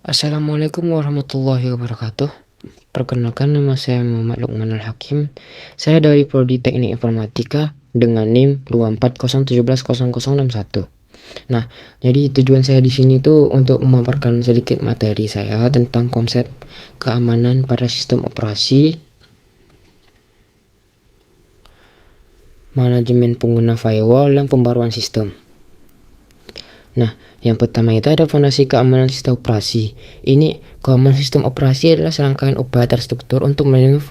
Assalamualaikum warahmatullahi wabarakatuh. Perkenalkan, nama saya Muhammad Lukmanul Hakim. Saya dari Prodi Teknik Informatika dengan NIM 240170061. Nah, jadi tujuan saya di sini tuh untuk memaparkan sedikit materi saya tentang konsep keamanan pada sistem operasi, manajemen pengguna firewall, dan pembaruan sistem. Nah, yang pertama itu ada fondasi keamanan sistem operasi. Ini keamanan sistem operasi adalah serangkaian upaya terstruktur untuk melindungi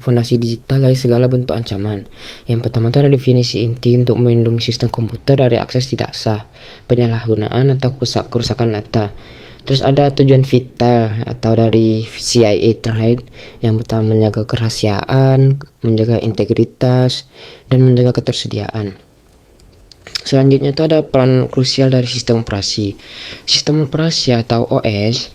fondasi digital dari segala bentuk ancaman. Yang pertama itu ada definisi inti untuk melindungi sistem komputer dari akses tidak sah, penyalahgunaan atau kerusakan data. Terus ada tujuan vital atau dari CIA terkait. Yang pertama menjaga kerahasiaan, menjaga integritas, dan menjaga ketersediaan. Selanjutnya itu ada peran krusial dari sistem operasi. Sistem operasi atau OS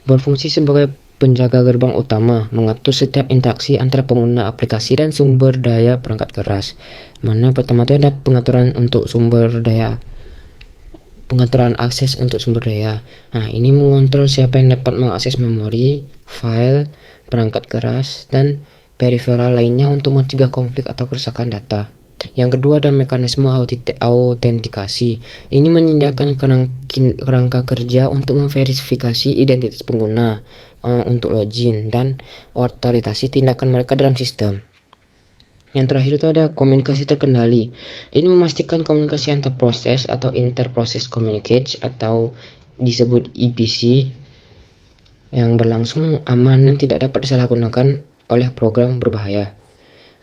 berfungsi sebagai penjaga gerbang utama, mengatur setiap interaksi antara pengguna aplikasi dan sumber daya perangkat keras. Mana pertama itu ada pengaturan akses untuk sumber daya. Nah, ini mengontrol siapa yang dapat mengakses memori, file, perangkat keras, dan peripheral lainnya untuk mencegah konflik atau kerusakan data. Yang kedua ada mekanisme autentikasi. Ini menyediakan kerangka kerja untuk memverifikasi identitas pengguna untuk login dan otorisasi tindakan mereka dalam sistem. Yang terakhir itu ada komunikasi terkendali. Ini memastikan komunikasi antar proses atau interprocess communication atau disebut EPC yang berlangsung aman dan tidak dapat disalahgunakan oleh program berbahaya.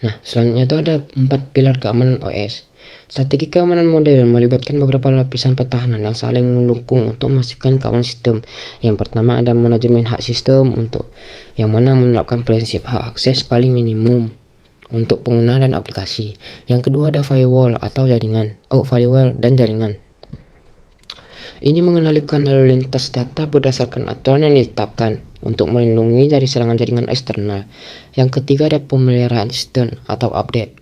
Nah, selanjutnya itu ada 4 pilar keamanan OS. Strategi keamanan modern melibatkan beberapa lapisan pertahanan yang saling mendukung untuk memastikan keamanan sistem. Yang pertama ada manajemen hak sistem, untuk yang mana menerapkan prinsip hak akses paling minimum untuk pengguna dan aplikasi. Yang kedua ada firewall dan jaringan. Ini mengendalikan lalu lintas data berdasarkan aturan yang ditetapkan untuk melindungi dari serangan jaringan eksternal. Yang ketiga ada pemeliharaan sistem atau update,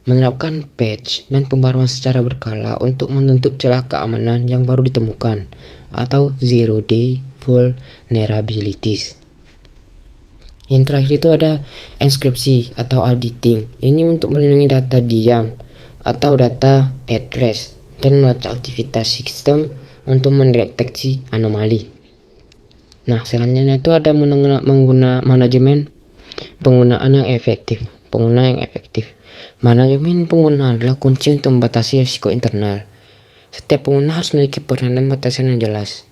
menerapkan patch dan pembaruan secara berkala untuk menutup celah keamanan yang baru ditemukan atau zero day vulnerabilities. Yang terakhir itu ada enkripsi atau auditing. Ini untuk melindungi data diam atau data at rest dan melacak aktivitas sistem untuk mendeteksi anomali. Nah, selanjutnya itu ada manajemen penggunaan yang efektif. Manajemen pengguna adalah kunci untuk membatasi risiko internal. Setiap pengguna harus memiliki peran dan batasan yang jelas.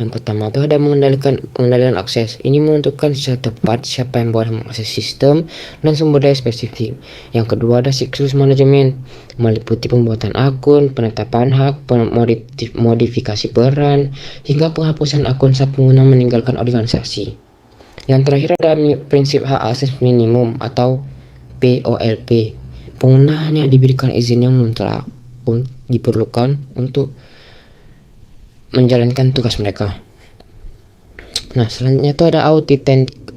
Yang pertama itu ada pengendalian akses. Ini menentukan secara tepat siapa yang boleh mengakses sistem dan sumber daya spesifik. Yang kedua ada siklus manajemen, meliputi pembuatan akun, penetapan hak, modifikasi peran, hingga penghapusan akun saat pengguna meninggalkan organisasi. Yang terakhir ada prinsip hak akses minimum atau POLP. Pengguna hanya diberikan izin yang mutlak pun diperlukan untuk menjalankan tugas mereka. Nah, selanjutnya itu ada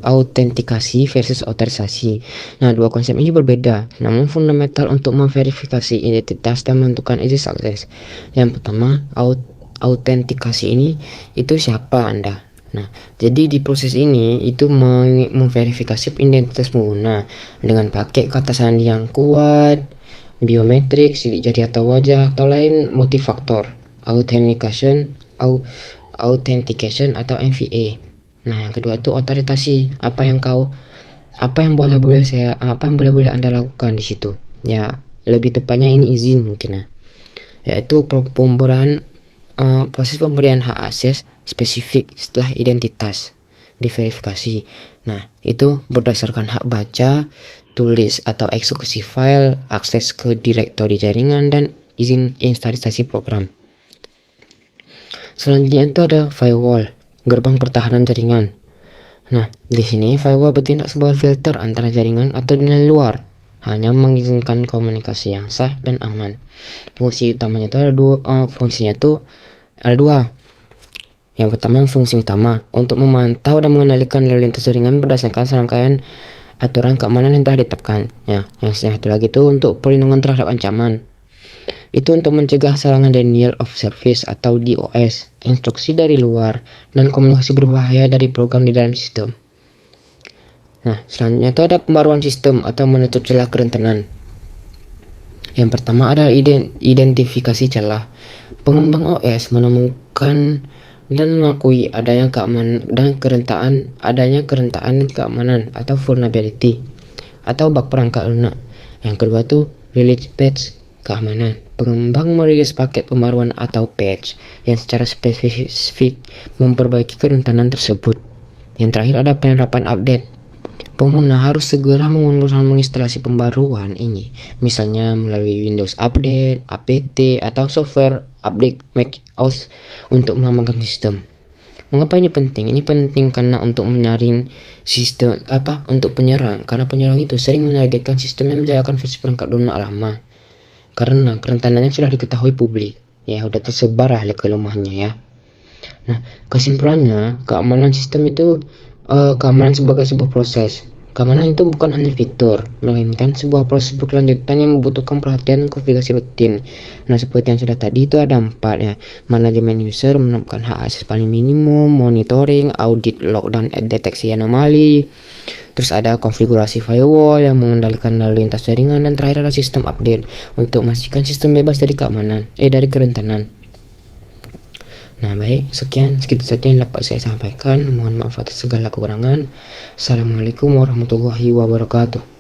autentikasi versus otorisasi. Nah, dua konsep ini berbeda, namun fundamental untuk memverifikasi identitas dan menentukan izin akses. Yang pertama, autentikasi ini itu siapa Anda. Nah, jadi di proses ini itu memverifikasi identitas pengguna dengan pakai kata sandi yang kuat, biometrik, sidik jari atau wajah, atau lain multifaktor authentication atau MVA. Nah, yang kedua itu otorisasi. Apa yang boleh Anda lakukan di situ? Ya, lebih tepatnya ini izin mungkin yaitu proses pemberian hak akses spesifik setelah identitas diverifikasi. Nah, itu berdasarkan hak baca, tulis atau eksekusi file, akses ke direktori jaringan, dan izin instalisasi program. Selanjutnya itu ada firewall, gerbang pertahanan jaringan. Nah, di sini firewall bertindak sebagai filter antara jaringan atau dunia luar, hanya mengizinkan komunikasi yang sah dan aman. Fungsi utamanya itu ada dua. Yang pertama, fungsi utama untuk memantau dan mengendalikan lalu lintas jaringan berdasarkan serangkaian aturan keamanan yang telah ditetapkan. Ya, yang satu lagi itu untuk perlindungan terhadap ancaman. Itu untuk mencegah serangan denial of service atau DOS, instruksi dari luar, dan komunikasi berbahaya dari program di dalam sistem. Nah, selanjutnya itu ada pembaruan sistem atau menutup celah kerentanan. Yang pertama adalah identifikasi celah. Pengembang OS menemukan dan mengakui adanya keamanan dan kerentanan keamanan atau vulnerability atau bug perangkat lunak. Yang kedua tuh release patch keamanan. Pengembang merilis paket pembaruan atau patch yang secara spesifik memperbaiki kerentanan tersebut. Yang terakhir ada penerapan update. Pengguna harus segera menginstalasi pembaruan ini, misalnya melalui Windows Update, APT, atau software update macOS untuk mengamankan sistem. Mengapa ini penting? Ini penting karena untuk menyaring sistem untuk penyerang, karena penyerang itu sering menargetkan sistem yang menjalankan versi perangkat lunak lama. Karena kerentanannya sudah diketahui publik, ya sudah tersebar ahli kelemahannya ya. Nah, kesimpulannya keamanan sistem itu keamanan sebagai sebuah proses. Keamanan itu bukan hanya fitur, melainkan sebuah proses berkelanjutan yang membutuhkan perhatian dan konfigurasi rutin. Nah, seperti yang sudah tadi itu ada 4 ya. Manajemen user, menetapkan hak akses paling minimum, monitoring, audit, log, dan deteksi anomali. Terus ada konfigurasi firewall yang mengendalikan lalu lintas jaringan, dan terakhir ada sistem update untuk memastikan sistem bebas dari dari kerentanan. Nah baik, segitu saja yang dapat saya sampaikan. Mohon maaf atas segala kekurangan. Assalamualaikum warahmatullahi wabarakatuh.